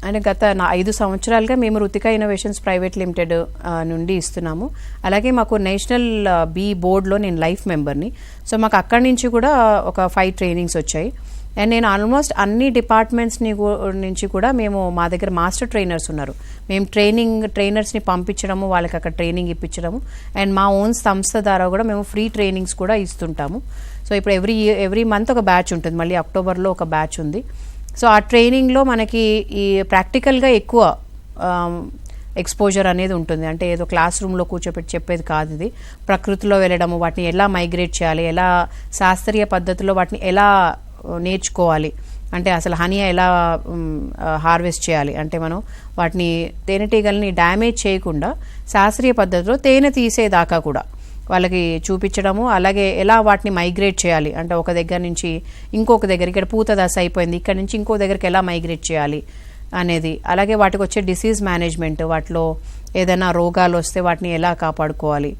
అంటే గత 5 సంవత్సరాలుగా మేము రుతికా ఇన్నోవేషన్స్ ప్రైవేట్ లిమిటెడ్ నుండి ఇస్తున్నాము. అలాగే మాకు నేషనల్ బీ బోర్డ్లో నేను లైఫ్ మెంబర్ని. సో మాకు అక్కడి నుంచి కూడా ఒక 5 ట్రైనింగ్స్ వచ్చాయి. అండ్ నేను ఆల్మోస్ట్ అన్ని డిపార్ట్మెంట్స్ నుంచి కూడా మేము మా దగ్గర మాస్టర్ ట్రైనర్స్ ఉన్నారు. మేము ట్రైనర్స్ని పంపించడము, వాళ్ళకి అక్కడ ట్రైనింగ్ ఇప్పించడము, అండ్ మా ఓన్ సంస్థ ద్వారా కూడా మేము ఫ్రీ ట్రైనింగ్స్ కూడా ఇస్తుంటాము. సో ఇప్పుడు ఎవ్రీ మంత్ ఒక బ్యాచ్ ఉంటుంది. మళ్ళీ అక్టోబర్లో ఒక బ్యాచ్ ఉంది. సో ఆ ట్రైనింగ్లో మనకి ఈ ప్రాక్టికల్గా ఎక్కువ ఎక్స్పోజర్ అనేది ఉంటుంది. అంటే ఏదో క్లాస్ రూమ్లో కూర్చోపెట్టి చెప్పేది కాదు. ఇది ప్రకృతిలో వెళ్ళడము, వాటిని ఎలా మైగ్రేట్ చేయాలి, ఎలా శాస్త్రీయ పద్ధతిలో వాటిని ఎలా నేర్చుకోవాలి, అంటే అసలు హనీ ఎలా హార్వెస్ట్ చేయాలి, అంటే మనం వాటిని తేనెటీగల్ని డ్యామేజ్ చేయకుండా శాస్త్రీయ పద్ధతిలో తేనె తీసేదాకా కూడా వాళ్ళకి చూపించడము. అలాగే ఎలా వాటిని మైగ్రేట్ చేయాలి, అంటే ఒక దగ్గర నుంచి ఇంకొక దగ్గరికి, ఇక్కడ పూత దశ అయిపోయింది, ఇక్కడ నుంచి ఇంకో దగ్గరికి ఎలా మైగ్రేట్ చేయాలి అనేది. అలాగే వాటికి వచ్చే డిసీజ్ మేనేజ్మెంట్, వాటిలో ఏదైనా రోగాలు వస్తే వాటిని ఎలా కాపాడుకోవాలి.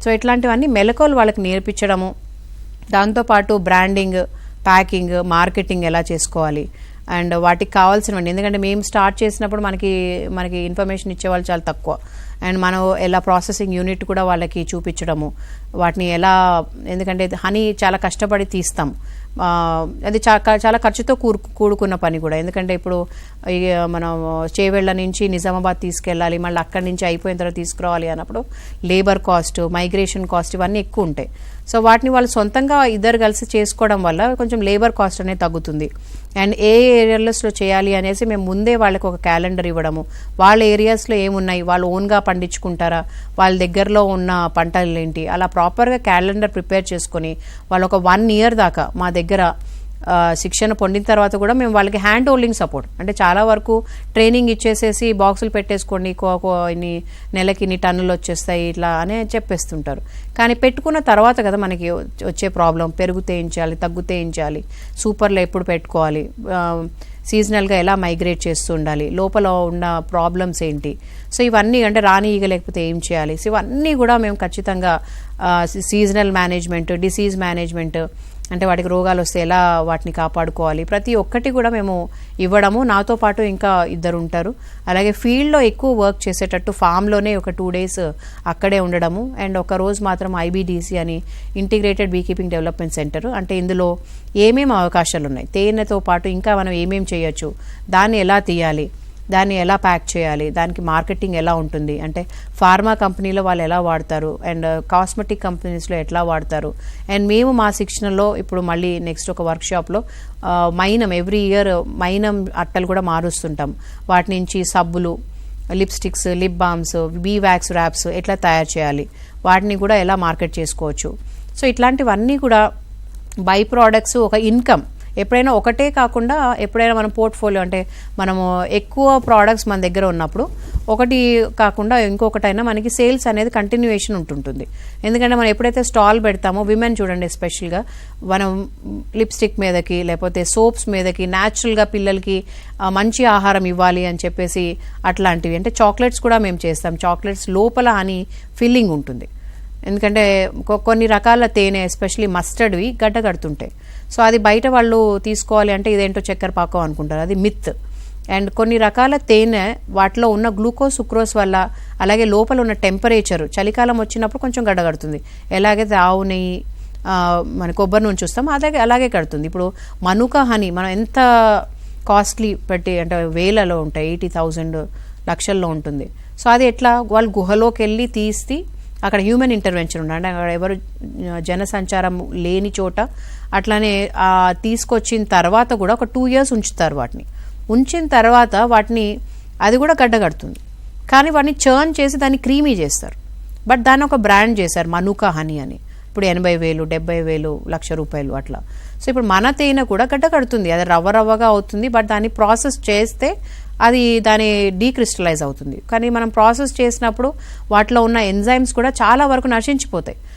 సో ఇట్లాంటివన్నీ మెలకువలు వాళ్ళకి నేర్పించడము. దాంతోపాటు బ్రాండింగ్, ప్యాకింగ్, మార్కెటింగ్ ఎలా చేసుకోవాలి, అండ్ వాటికి కావాల్సినవండి. ఎందుకంటే మేము స్టార్ట్ చేసినప్పుడు మనకి ఇన్ఫర్మేషన్ ఇచ్చేవాళ్ళు చాలా తక్కువ. అండ్ మనం ఎలా ప్రాసెసింగ్ యూనిట్ కూడా వాళ్ళకి చూపించడము, వాటిని ఎలా, ఎందుకంటే హనీ చాలా కష్టపడి తీస్తాం, అది చాలా ఖర్చుతో కూడుకున్న పని కూడా. ఎందుకంటే ఇప్పుడు మనం చేవెళ్ల నుంచి నిజామాబాద్ తీసుకెళ్ళాలి, మళ్ళీ అక్కడి నుంచి అయిపోయిన తర్వాత తీసుకురావాలి అన్నప్పుడు లేబర్ కాస్ట్, మైగ్రేషన్ కాస్ట్ ఇవన్నీ ఎక్కువ ఉంటాయి. సో వాటిని వాళ్ళు సొంతంగా ఇద్దరు కలిసి చేసుకోవడం వల్ల కొంచెం లేబర్ కాస్ట్ అనేది తగ్గుతుంది. అండ్ ఏ ఏరియాస్లో చేయాలి అనేసి మేము ముందే వాళ్ళకి ఒక క్యాలెండర్ ఇవ్వడము, వాళ్ళ ఏరియాస్లో ఏమున్నాయి, వాళ్ళు ఓన్గా పండించుకుంటారా, వాళ్ళ దగ్గరలో ఉన్న పంటలు ఏంటి, అలా ప్రాపర్గా క్యాలెండర్ ప్రిపేర్ చేసుకొని వాళ్ళు ఒక 1 year దాకా మా దగ్గర శిక్షణ పొందిన తర్వాత కూడా మేము వాళ్ళకి హ్యాండ్ హోల్డింగ్ సపోర్ట్, అంటే చాలా వరకు ట్రైనింగ్ ఇచ్చేసేసి బాక్సులు పెట్టేసుకోండి, ఇన్ని నెలకి ఇన్ని టన్నులు వచ్చేస్తాయి ఇట్లా అనే చెప్పేస్తుంటారు. కానీ పెట్టుకున్న తర్వాత కదా మనకి వచ్చే ప్రాబ్లం, పెరుగుతే ఏం చేయాలి, తగ్గుతే ఏం చేయాలి, సూపర్లో ఎప్పుడు పెట్టుకోవాలి, సీజనల్గా ఎలా మైగ్రేట్ చేస్తూ ఉండాలి, లోపల ఉన్న ప్రాబ్లమ్స్ ఏంటి, సో ఇవన్నీ, అంటే రాని ఈగ లేకపోతే ఏం చేయాలి, సో ఇవన్నీ కూడా మేము ఖచ్చితంగా సీజనల్ మేనేజ్మెంట్, డిసీజ్ మేనేజ్మెంట్, అంటే వాటికి రోగాలు వస్తే ఎలా వాటిని కాపాడుకోవాలి, ప్రతి ఒక్కటి కూడా మేము ఇవ్వడము. నాతో పాటు ఇంకా 2 ఉంటారు. అలాగే ఫీల్డ్లో ఎక్కువ వర్క్ చేసేటట్టు ఫామ్లోనే ఒక 2 days అక్కడే ఉండడము. అండ్ ఒక రోజు మాత్రం IBDC అని integrated be keeping development centre, అంటే ఇందులో ఏమేమి అవకాశాలు ఉన్నాయి, తేనెతో పాటు ఇంకా మనం ఏమేమి చేయొచ్చు, దాన్ని ఎలా తీయాలి, దాన్ని ఎలా ప్యాక్ చేయాలి, దానికి మార్కెటింగ్ ఎలా ఉంటుంది, అంటే ఫార్మా కంపెనీలో వాళ్ళు ఎలా వాడతారు, అండ్ కాస్మెటిక్ కంపెనీస్లో ఎట్లా వాడతారు. అండ్ మేము మా శిక్షణలో ఇప్పుడు మళ్ళీ నెక్స్ట్ ఒక వర్క్షాప్లో మైనం, ఎవ్రీ ఇయర్ మైనం అట్టలు కూడా మారుస్తుంటాం. వాటి నుంచి సబ్బులు, lipsticks, lip balms, bee wax wraps ఎట్లా తయారు చేయాలి, వాటిని కూడా ఎలా మార్కెట్ చేసుకోవచ్చు. సో ఇట్లాంటివన్నీ కూడా బై ప్రోడక్ట్స్, ఒక ఇన్కమ్ ఎప్పుడైనా ఒకటే కాకుండా ఎప్పుడైనా మనం పోర్ట్ఫోలియో, అంటే మనము ఎక్కువ ప్రోడక్ట్స్ మన దగ్గర ఉన్నప్పుడు ఒకటి కాకుండా ఇంకొకటైనా మనకి సేల్స్ అనేది కంటిన్యూయేషన్ ఉంటుంటుంది. ఎందుకంటే మనం ఎప్పుడైతే స్టాల్ పెడతామో, విమెన్ చూడండి ఎస్పెషల్గా, మనం లిప్స్టిక్ మీదకి లేకపోతే సోప్స్ మీదకి న్యాచురల్గా పిల్లలకి మంచి ఆహారం ఇవ్వాలి అని చెప్పేసి అట్లాంటివి, అంటే చాక్లెట్స్ కూడా మేము చేస్తాం. చాక్లెట్స్ లోపల హనీ ఫిల్లింగ్ ఉంటుంది. ఎందుకంటే కొన్ని రకాల తేనె, ఎస్పెషలీ మస్టర్డ్వి గడ్డ కడుతుంటాయి. సో అది బయట వాళ్ళు తీసుకోవాలి అంటే ఇదేంటో చక్కెర పాకం అనుకుంటారు, అది మిత్. అండ్ కొన్ని రకాల తేనె వాటిలో ఉన్న గ్లూకోజ్, సుక్రోజ్ వల్ల, అలాగే లోపల ఉన్న టెంపరేచర్, చలికాలం వచ్చినప్పుడు కొంచెం గడ్డ కడుతుంది. ఎలాగైతే ఆవు నెయ్యి, మన కొబ్బరి నూనె చూస్తాం అలాగే కడుతుంది. ఇప్పుడు మనుకా హనీ మనం ఎంత కాస్ట్లీ పెట్టి, అంటే వేలలో ఉంటాయి, 80,000 లక్షల్లో ఉంటుంది. సో అది ఎట్లా, వాళ్ళు గుహలోకి వెళ్ళి తీసి అక్కడ హ్యూమన్ ఇంటర్వెన్షన్ ఉండాలి, అంటే అక్కడ ఎవరు జనసంచారం లేని చోట అట్లానే తీసుకొచ్చిన తర్వాత కూడా ఒక 2 years ఉంచుతారు. వాటిని ఉంచిన తర్వాత వాటిని, అది కూడా గడ్డ కడుతుంది, కానీ వాటిని చర్న్ చేసి దాన్ని క్రీమీ చేస్తారు. బట్ దాన్ని ఒక బ్రాండ్ చేశారు, మనుకా హనీ అని. ఇప్పుడు 80,000, 70,000, ₹1,00,000 అట్లా. సో ఇప్పుడు మన తేనె కూడా గడ్డ కడుతుంది, అది రవ్వగా అవుతుంది. బట్ దాన్ని ప్రాసెస్ చేస్తే అది దాని డీక్రిస్టలైజ్ అవుతుంది. కానీ మనం ప్రాసెస్ చేసినప్పుడు వాటిలో ఉన్న ఎంజైమ్స్ కూడా చాలా వరకు నశించిపోతాయి.